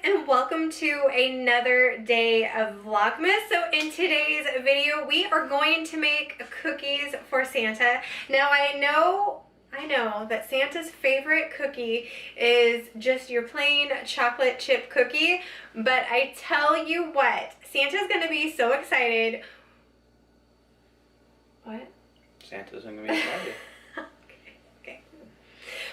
and welcome to another day of Vlogmas. So in today's video, we are going to make cookies for Santa. Now I know that Santa's favorite cookie is just your plain chocolate chip cookie, but I tell you what, Santa's gonna be so excited. What? Santa's gonna be excited.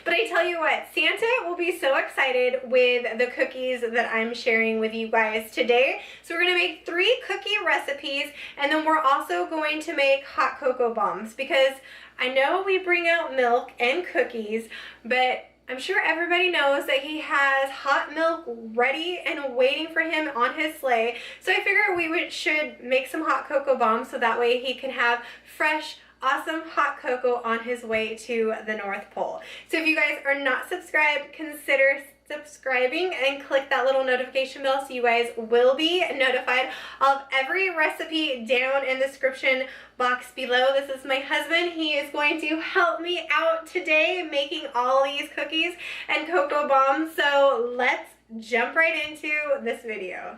But I tell you what, Santa will be so excited with the cookies that I'm sharing with you guys today. So we're going to make 3 cookie recipes, and then we're also going to make hot cocoa bombs, because I know we bring out milk and cookies, but I'm sure everybody knows that he has hot milk ready and waiting for him on his sleigh. So I figured we should make some hot cocoa bombs so that way he can have fresh, awesome hot cocoa on his way to the North Pole. So if you guys are not subscribed, consider subscribing and click that little notification bell so you guys will be notified of every recipe down in the description box below. This is my husband. He is going to help me out today making all these cookies and cocoa bombs. So let's jump right into this video.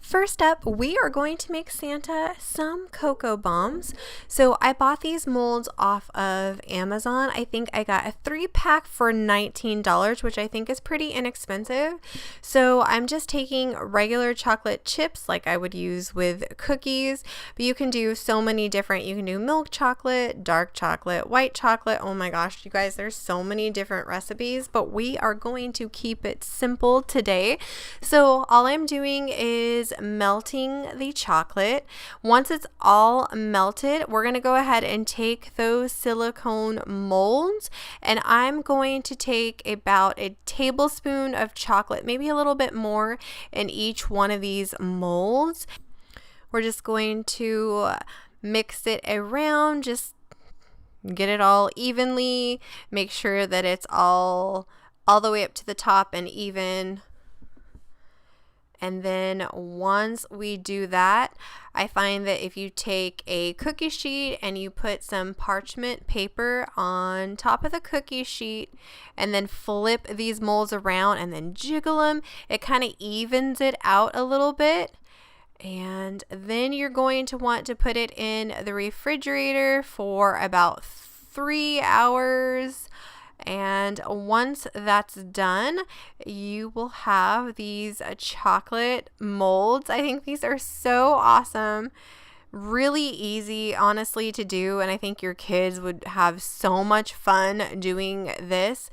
First up, we are going to make Santa some cocoa bombs. So I bought these molds off of Amazon. I think I got a 3-pack for $19, which I think is pretty inexpensive. So I'm just taking regular chocolate chips like I would use with cookies, but you can do so many different. You can do milk chocolate, dark chocolate, white chocolate. Oh my gosh, you guys, there's so many different recipes, but we are going to keep it simple today. So all I'm doing is melting the chocolate. Once it's all melted, we're going to go ahead and take those silicone molds, and I'm going to take about a tablespoon of chocolate, maybe a little bit more in each one of these molds. We're just going to mix it around, just get it all evenly, make sure that it's all the way up to the top and even. And then once we do that, I find that if you take a cookie sheet and you put some parchment paper on top of the cookie sheet and then flip these molds around and then jiggle them, it kind of evens it out a little bit. And then you're going to want to put it in the refrigerator for about 3 hours. And once that's done, you will have these chocolate molds. I think these are so awesome. Really easy, honestly, to do. And I think your kids would have so much fun doing this.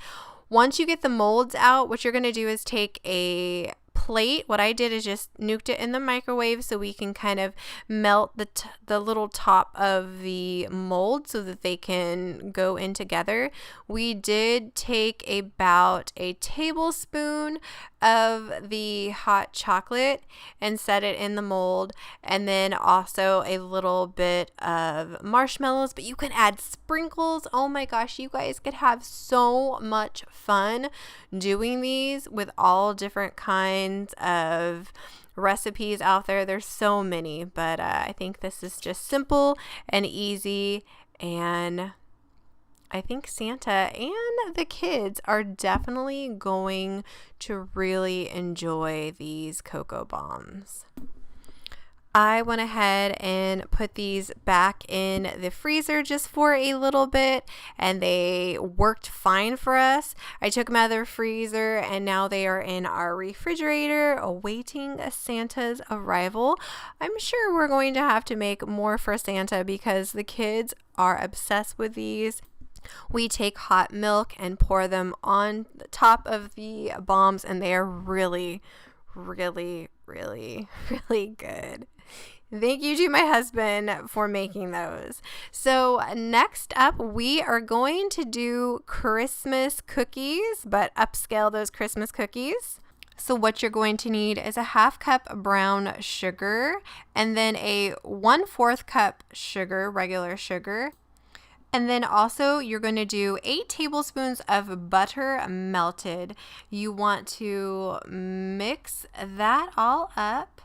Once you get the molds out, what you're going to do is take a plate. What I did is just nuked it in the microwave so we can kind of melt the little top of the mold so that they can go in together. We did take about a tablespoon of the hot chocolate and set it in the mold, and then also a little bit of marshmallows, but you can add sprinkles. Oh my gosh, you guys could have so much fun doing these with all different kinds of recipes out there. There's so many, but I think this is just simple and easy, and I think Santa and the kids are definitely going to really enjoy these cocoa bombs. I went ahead and put these back in the freezer just for a little bit, and they worked fine for us. I took them out of the freezer, and now they are in our refrigerator awaiting Santa's arrival. I'm sure we're going to have to make more for Santa because the kids are obsessed with these. We take hot milk and pour them on the top of the bombs, and they are really, really, really, really good. Thank you to my husband for making those. So next up, we are going to do Christmas cookies, but upscale those Christmas cookies. So what you're going to need is a 1/2 cup brown sugar, and then a 1/4 cup sugar, regular sugar. And then also you're going to do 8 tablespoons of butter melted. You want to mix that all up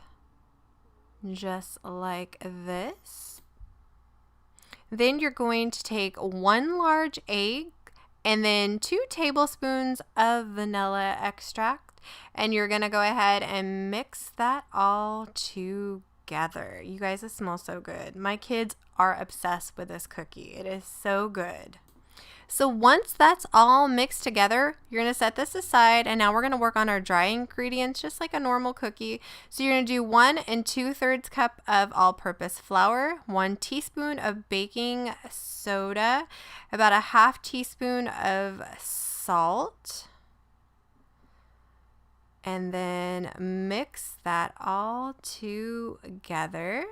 just like this. Then you're going to take 1 large egg and then 2 tablespoons of vanilla extract. and you're gonna go ahead and mix that all together. You guys, it smells so good. My kids are obsessed with this cookie. It is so good. So once that's all mixed together, you're going to set this aside, and now we're going to work on our dry ingredients just like a normal cookie. So you're going to do 1 2/3 cup of all-purpose flour, 1 teaspoon of baking soda, about a 1/2 teaspoon of salt, and then mix that all together.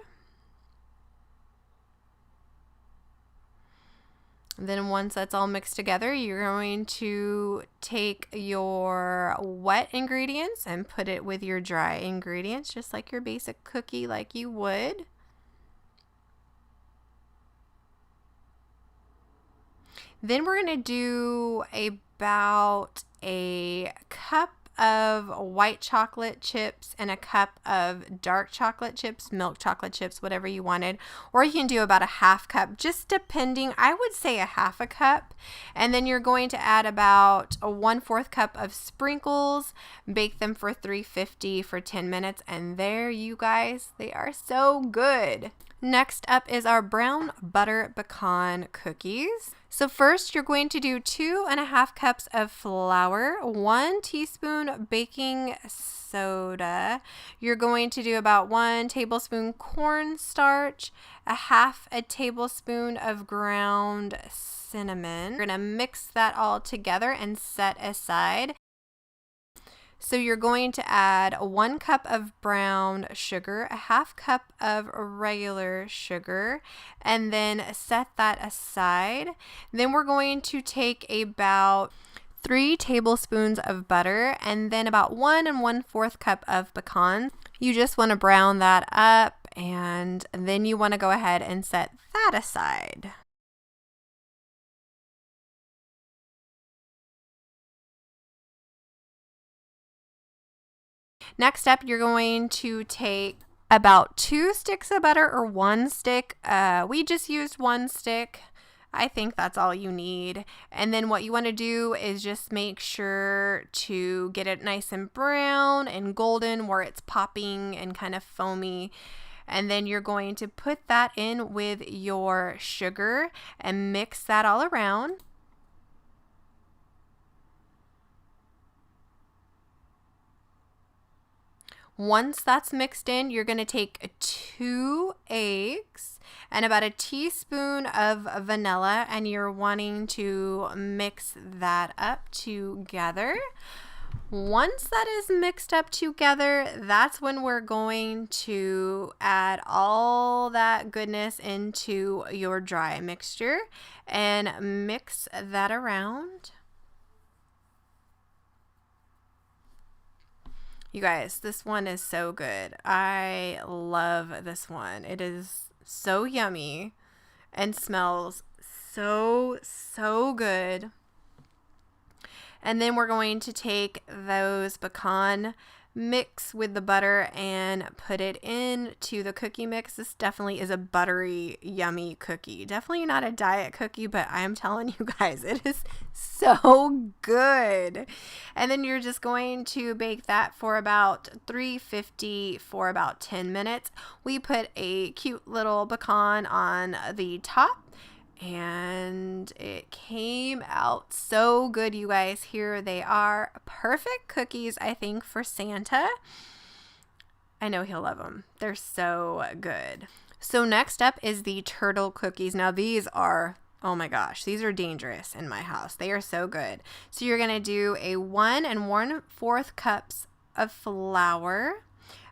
Then once that's all mixed together, you're going to take your wet ingredients and put it with your dry ingredients, just like your basic cookie like you would. Then we're going to do about a cup of white chocolate chips and a cup of dark chocolate chips, milk chocolate chips, whatever you wanted. Or you can do about a 1/2 cup, just depending. I would say a 1/2 cup. And then you're going to add about a 1/4 cup of sprinkles, bake them for 350 for 10 minutes. And there you guys, they are so good. Next up is our brown butter pecan cookies. So first you're going to do 2.5 cups of flour, 1 teaspoon baking soda. You're going to do about 1 tablespoon cornstarch, a 1/2 tablespoon of ground cinnamon. You're going to mix that all together and set aside. So you're going to add 1 cup of brown sugar, a 1/2 cup of regular sugar, and then set that aside. Then we're going to take about 3 tablespoons of butter and then about 1 1/4 cup of pecans. You just want to brown that up, and then you want to go ahead and set that aside. Next up, you're going to take about 2 sticks of butter or 1 stick. We just used 1 stick. I think that's all you need. And then what you want to do is just make sure to get it nice and brown and golden where it's popping and kind of foamy. And then you're going to put that in with your sugar and mix that all around. Once that's mixed in, you're going to take 2 eggs and about a teaspoon of vanilla, and you're wanting to mix that up together. Once that is mixed up together, that's when we're going to add all that goodness into your dry mixture and mix that around. You guys, this one is so good. I love this one. It is so yummy and smells so good. And then we're going to take those pecan mix with the butter and put it into the cookie mix. This definitely is a buttery, yummy cookie. Definitely not a diet cookie, but I'm telling you guys, it is so good. And then you're just going to bake that for about 350 for about 10 minutes. We put a cute little pecan on the top, and it came out so good, you guys. Here they are. Perfect cookies, I think, for Santa. I know he'll love them. They're so good. So next up is the turtle cookies. Now these are, oh my gosh, these are dangerous in my house. They are so good. So you're going to do a 1 1/4 cups of flour,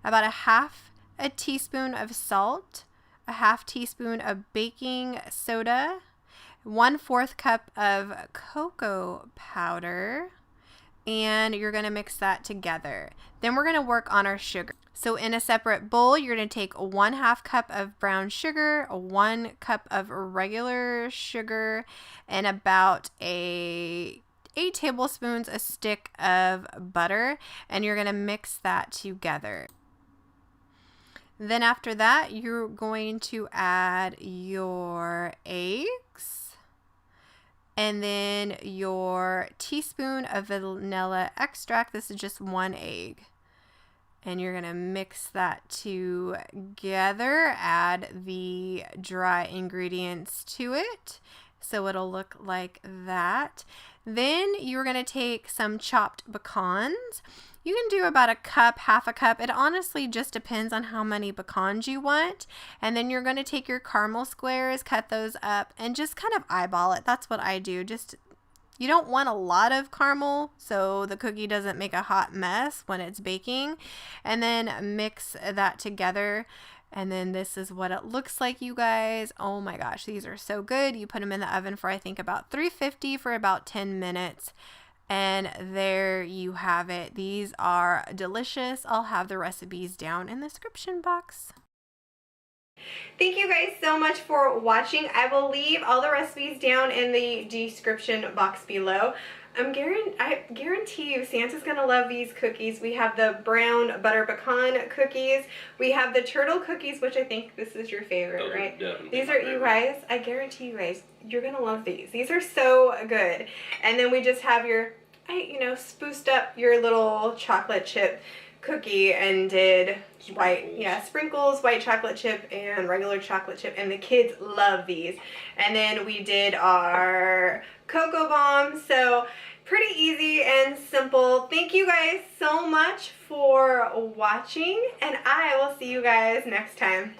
about a 1/2 teaspoon of salt, a 1/2 teaspoon of baking soda, 1/4 cup of cocoa powder, and you're going to mix that together. Then we're going to work on our sugar. So in a separate bowl, you're going to take 1/2 cup of brown sugar, 1 cup of regular sugar, and about 8 tablespoons, a stick of butter, and you're going to mix that together. Then after that, you're going to add your eggs and then your teaspoon of vanilla extract. This is just 1 egg. And you're going to mix that together, add the dry ingredients to it. So it'll look like that. Then you're going to take some chopped pecans. You can do about a cup, half a cup. It honestly just depends on how many pecans you want. And then you're going to take your caramel squares, cut those up, and just kind of eyeball it. That's what I do. You don't want a lot of caramel so the cookie doesn't make a hot mess when it's baking. And then mix that together. And then this is what it looks like, you guys. Oh my gosh, these are so good. You put them in the oven for I think about 350 for about 10 minutes. And there you have it. These are delicious. I'll have the recipes down in the description box. Thank you guys so much for watching. I will leave all the recipes down in the description box below. I guarantee you Santa's gonna love these cookies. We have the brown butter pecan cookies. We have the turtle cookies, which I think this is your favorite, Those right? definitely These are, you guys, I guarantee you guys, you're gonna love these. These are so good. And then we just have your, spruced up your little chocolate chip cookie and did sprinkles, white chocolate chip and regular chocolate chip, and the kids love these. And then we did our cocoa bombs. So pretty easy and simple. Thank you guys so much for watching, and I will see you guys next time.